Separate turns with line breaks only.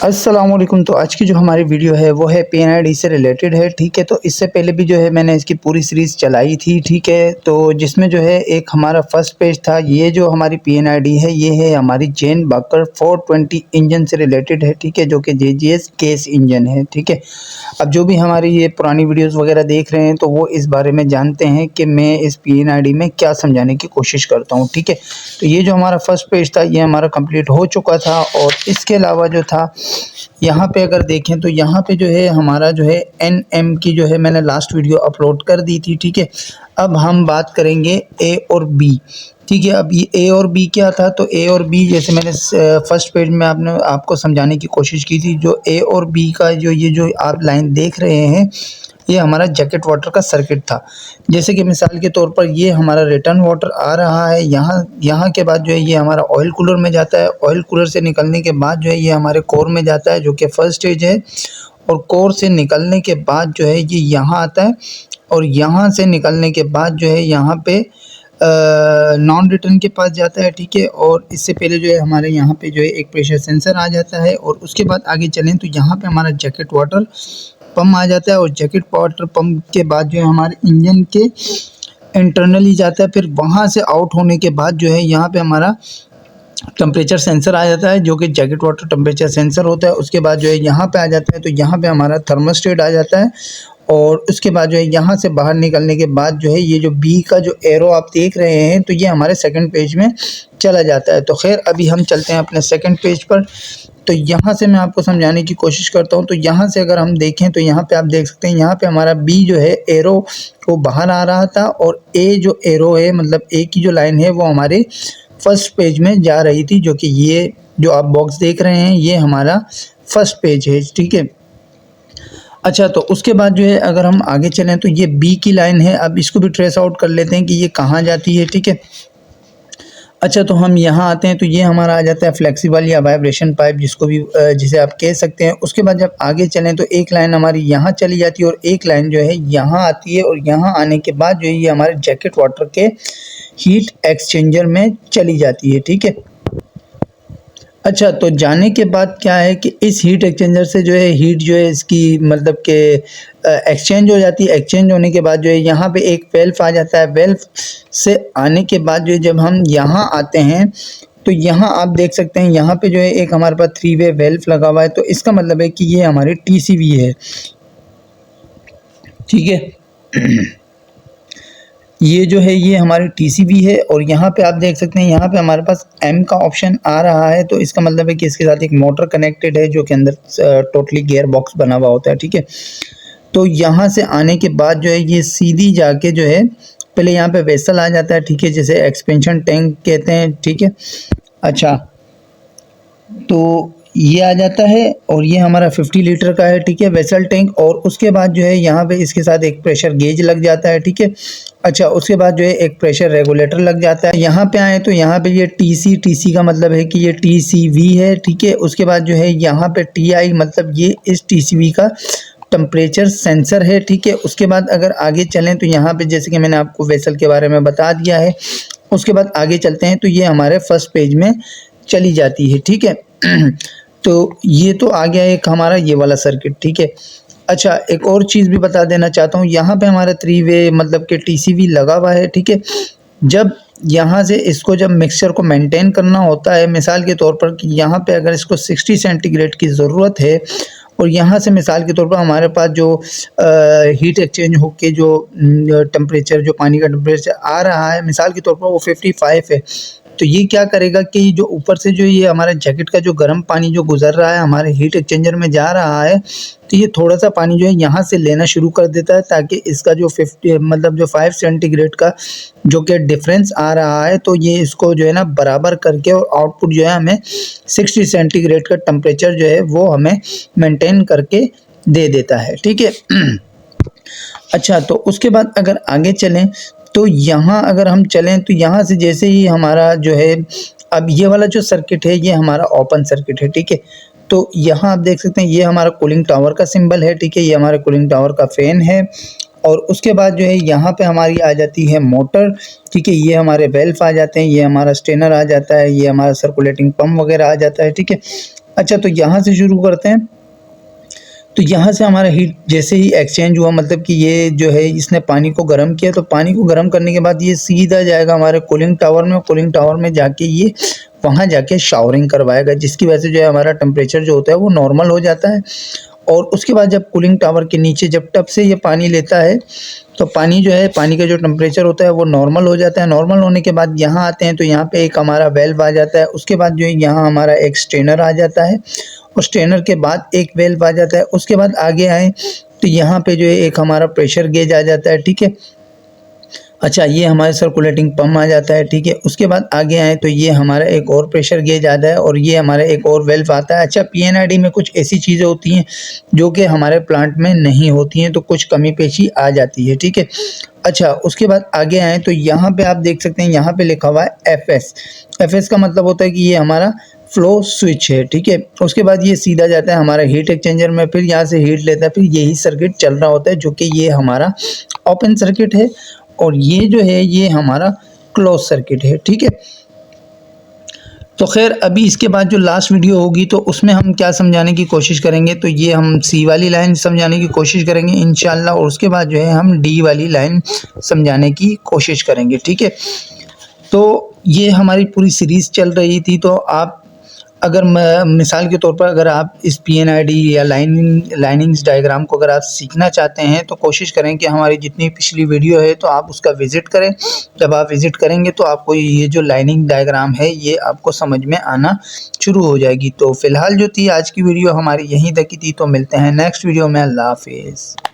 अस्सलाम वालेकुम। तो आज की जो हमारी वीडियो है वो है पीएनआईडी से रिलेटेड है, ठीक है। तो इससे पहले भी जो है मैंने इसकी पूरी सीरीज़ चलाई थी, ठीक है। तो जिसमें जो है एक हमारा फर्स्ट पेज था। ये जो हमारी पीएनआईडी है ये है हमारी जेन बाकर 420 इंजन से रिलेटेड है, ठीक है, जो कि जेजीएस केस इंजन है, ठीक है। अब जो भी हमारी ये पुरानी वीडियोज़ वगैरह देख रहे हैं तो वो इस बारे में जानते हैं कि मैं इस पीएनआईडी में क्या समझाने की कोशिश करता हूँ, ठीक है। तो ये जो हमारा फर्स्ट पेज था ये हमारा कंप्लीट हो चुका था। और इसके अलावा जो था यहाँ पे अगर देखें तो यहाँ पे जो है हमारा जो है एनएम की जो है मैंने लास्ट वीडियो अपलोड कर दी थी, ठीक है। अब हम बात करेंगे ए और बी, ठीक है। अब ये ए और बी क्या था, तो ए और बी जैसे मैंने फर्स्ट पेज में आपको समझाने की कोशिश की थी। जो ए और बी का जो आप लाइन देख रहे हैं ये हमारा जैकेट वाटर का सर्किट था। जैसे कि मिसाल के तौर पर ये हमारा रिटर्न वाटर आ रहा है, यहाँ के बाद जो है ये हमारा ऑयल कूलर में जाता है। ऑयल कूलर से निकलने के बाद जो है ये हमारे कोर में जाता है, जो कि फर्स्ट स्टेज है। और कोर से निकलने के बाद जो है ये यहाँ आता है। और यहाँ से निकलने के बाद जो है यहाँ पे नॉन रिटर्न के पास जाता है, ठीक है। और इससे पहले जो है हमारे यहाँ पे जो है एक प्रेशर सेंसर आ जाता है। और उसके बाद आगे चलें तो यहाँ पे हमारा जैकेट वाटर पंप आ जाता है। और जैकेट वाटर पंप के बाद जो है हमारे इंजन के इंटरनली जाता है। फिर वहाँ से आउट होने के बाद जो है यहाँ पे हमारा टेम्परेचर सेंसर आ जाता है, जो कि जैकेट वाटर टेम्परेचर सेंसर होता है। उसके बाद जो है यहाँ पे आ जाता है, तो यहाँ पे हमारा थर्मोस्टेट आ जाता है। और उसके बाद जो है यहाँ से बाहर निकलने के बाद जो है ये जो बी का जो एरो आप देख रहे हैं तो ये हमारे सेकंड पेज में चला जाता है। तो खैर अभी हम चलते हैं अपने सेकंड पेज पर। तो यहाँ से मैं आपको समझाने की कोशिश करता हूँ। तो यहाँ से अगर हम देखें तो यहाँ पे आप देख सकते हैं यहाँ पे हमारा बी जो है एरो वो बाहर आ रहा था। और ए जो एरो है मतलब ए की जो लाइन है वो हमारे फर्स्ट पेज में जा रही थी, जो कि ये जो आप बॉक्स देख रहे हैं ये हमारा फर्स्ट पेज है, ठीक है। अच्छा, तो उसके बाद जो है अगर हम आगे चलें तो ये बी की लाइन है। अब इसको भी ट्रेस आउट कर लेते हैं कि ये कहाँ जाती है, ठीक है। अच्छा, तो हम यहाँ आते हैं तो ये हमारा आ जाता है फ्लेक्सिबल या वाइब्रेशन पाइप, जिसको भी जिसे आप कह सकते हैं। उसके बाद जब आगे चलें तो एक लाइन हमारी यहाँ चली जाती है और एक लाइन जो है यहाँ आती है। और यहाँ आने के बाद जो है ये हमारे जैकेट वाटर के हीट एक्सचेंजर में चली जाती है, ठीक है। अच्छा, तो जाने के बाद क्या है कि इस हीट एक्सचेंजर से जो है हीट जो है इसकी मतलब कि एक्सचेंज हो जाती है। एक्सचेंज होने के बाद जो है यहाँ पे एक वेल्व आ जाता है। वेल्व से आने के बाद जो है जब हम यहाँ आते हैं तो यहाँ आप देख सकते हैं यहाँ पे जो है एक हमारे पास 3 वे वेल्व लगा हुआ है। तो इसका मतलब है कि ये हमारी टीसीवी है, ठीक है। ये जो है ये हमारी टीसीवी है। और यहाँ पे आप देख सकते हैं यहाँ पे हमारे पास एम का ऑप्शन आ रहा है। तो इसका मतलब है कि इसके साथ एक मोटर कनेक्टेड है, जो कि अंदर टोटली गियर बॉक्स बना हुआ होता है, ठीक है। तो यहाँ से आने के बाद जो है ये सीधी जाके जो है पहले यहाँ पे वेसल आ जाता है, ठीक है, जिसे एक्सपेंशन टैंक कहते हैं, ठीक है। अच्छा, तो ये आ जाता है और ये हमारा 50 लीटर का है, ठीक है, वेसल टैंक। और उसके बाद जो है यहाँ पे इसके साथ एक प्रेशर गेज लग जाता है, ठीक है। अच्छा, उसके बाद जो है एक प्रेशर रेगुलेटर लग जाता है। यहाँ पे आए तो यहाँ पे ये टीसी का मतलब है कि ये टीसीवी है, ठीक है। उसके बाद जो है यहाँ पे टीआई मतलब ये इस टीसीवी का टेम्परेचर सेंसर है, ठीक है। उसके बाद अगर आगे चलें तो यहाँ पे जैसे कि मैंने आपको वेसल के बारे में बता दिया है। उसके बाद आगे चलते हैं तो ये हमारे फर्स्ट पेज में चली जाती है, ठीक है। तो ये तो आ गया एक हमारा ये वाला सर्किट, ठीक है। अच्छा, एक और चीज़ भी बता देना चाहता हूँ। यहाँ पे हमारा 3 वे मतलब कि टीसीवी लगा हुआ है, ठीक है। जब यहाँ से इसको जब मिक्सचर को मेंटेन करना होता है, मिसाल के तौर पर कि यहाँ पे अगर इसको 60 सेंटीग्रेड की ज़रूरत है और यहाँ से मिसाल के तौर पर हमारे पास जो हीट एक्सचेंज होके जो टेम्परेचर जो पानी का टेम्परेचर आ रहा है मिसाल के तौर पर वो 55 है। तो ये क्या करेगा कि जो ऊपर से जो ये हमारा जैकेट का जो गर्म पानी जो गुजर रहा है हमारे हीट एक्सचेंजर में जा रहा है, तो ये थोड़ा सा पानी जो है यहाँ से लेना शुरू कर देता है, ताकि इसका जो 50 मतलब जो 5 सेंटीग्रेड का जो कि डिफरेंस आ रहा है तो ये इसको जो है ना बराबर करके और आउटपुट जो है हमें 60 सेंटीग्रेड का टेम्परेचर जो है वो हमें मेंटेन करके दे देता है, ठीक है। अच्छा, तो उसके बाद अगर आगे चलें तो यहाँ अगर हम चलें तो यहाँ से जैसे ही हमारा जो है अब ये वाला जो सर्किट है ये हमारा ओपन सर्किट है, ठीक है। तो यहाँ आप देख सकते हैं ये हमारा कूलिंग टावर का सिंबल है, ठीक है। ये हमारे कूलिंग टावर का फैन है। और उसके बाद जो है यहाँ पे हमारी आ जाती है मोटर, ठीक है। ये हमारे वेल्व आ जाते हैं, ये हमारा स्टेनर आ जाता है, ये हमारा सर्कुलेटिंग पंप वगैरह आ जाता है, ठीक है। अच्छा, तो यहाँ से शुरू करते हैं। तो यहाँ से हमारा हीट जैसे ही एक्सचेंज हुआ, मतलब कि ये जो है इसने पानी को गर्म किया, तो पानी को गर्म करने के बाद ये सीधा जाएगा हमारे कूलिंग टावर में। कूलिंग टावर में जाके ये वहाँ जाके शावरिंग करवाएगा, जिसकी वजह से जो है हमारा टेम्परेचर जो होता है वो नॉर्मल हो जाता है। और उसके बाद जब कूलिंग टावर के नीचे जब टब से ये पानी लेता है, तो पानी जो है, पानी का जो टेम्परेचर होता है वो नॉर्मल हो जाता है। नॉर्मल होने के बाद यहाँ आते हैं, तो यहाँ पे एक हमारा वेल्व आ जाता है। उसके बाद जो है यहाँ हमारा एक स्ट्रेनर आ जाता है, और स्ट्रेनर के बाद एक वेल्व आ जाता है। उसके बाद आगे आए तो यहाँ पे जो है एक हमारा प्रेशर गेज आ जाता है, ठीक है। अच्छा, ये हमारे सर्कुलेटिंग पंप आ जाता है, ठीक है। उसके बाद आगे आए तो ये हमारा एक और प्रेशर गेज आता है, और ये हमारा एक और वेल्व आता है। अच्छा, पीएनआईडी में कुछ ऐसी चीज़ें होती हैं जो कि हमारे प्लांट में नहीं होती हैं, तो कुछ कमी पेशी आ जाती है, ठीक है। अच्छा, उसके बाद आगे आए तो यहाँ पे आप देख सकते हैं, यहाँ पे लिखा हुआ है एफएस। एफएस का मतलब होता है कि ये हमारा फ्लो स्विच है, ठीक है। उसके बाद ये सीधा जाता है हमारा हीट एक्सचेंजर में, फिर यहाँ से हीट लेता है, फिर यही सर्किट चल रहा होता है, जो कि ये हमारा ओपन सर्किट है, और ये जो है ये हमारा क्लोज सर्किट है, ठीक है। तो खैर, अभी इसके बाद जो लास्ट वीडियो होगी तो उसमें हम क्या समझाने की कोशिश करेंगे, तो ये हम सी वाली लाइन समझाने की कोशिश करेंगे इंशाल्लाह, और उसके बाद जो है हम डी वाली लाइन समझाने की कोशिश करेंगे, ठीक है। तो ये हमारी पूरी सीरीज़ चल रही थी। तो आप अगर मिसाल के तौर पर अगर आप इस पीएनआईडी या लाइनिंग्स डायग्राम को अगर आप सीखना चाहते हैं, तो कोशिश करें कि हमारी जितनी पिछली वीडियो है तो आप उसका विज़िट करें। जब आप विज़िट करेंगे तो आपको ये जो लाइनिंग डायग्राम है ये आपको समझ में आना शुरू हो जाएगी। तो फ़िलहाल जो थी आज की वीडियो हमारी यहीं तक की थी। तो मिलते हैं नेक्स्ट वीडियो में। अल्लाह हाफिज़।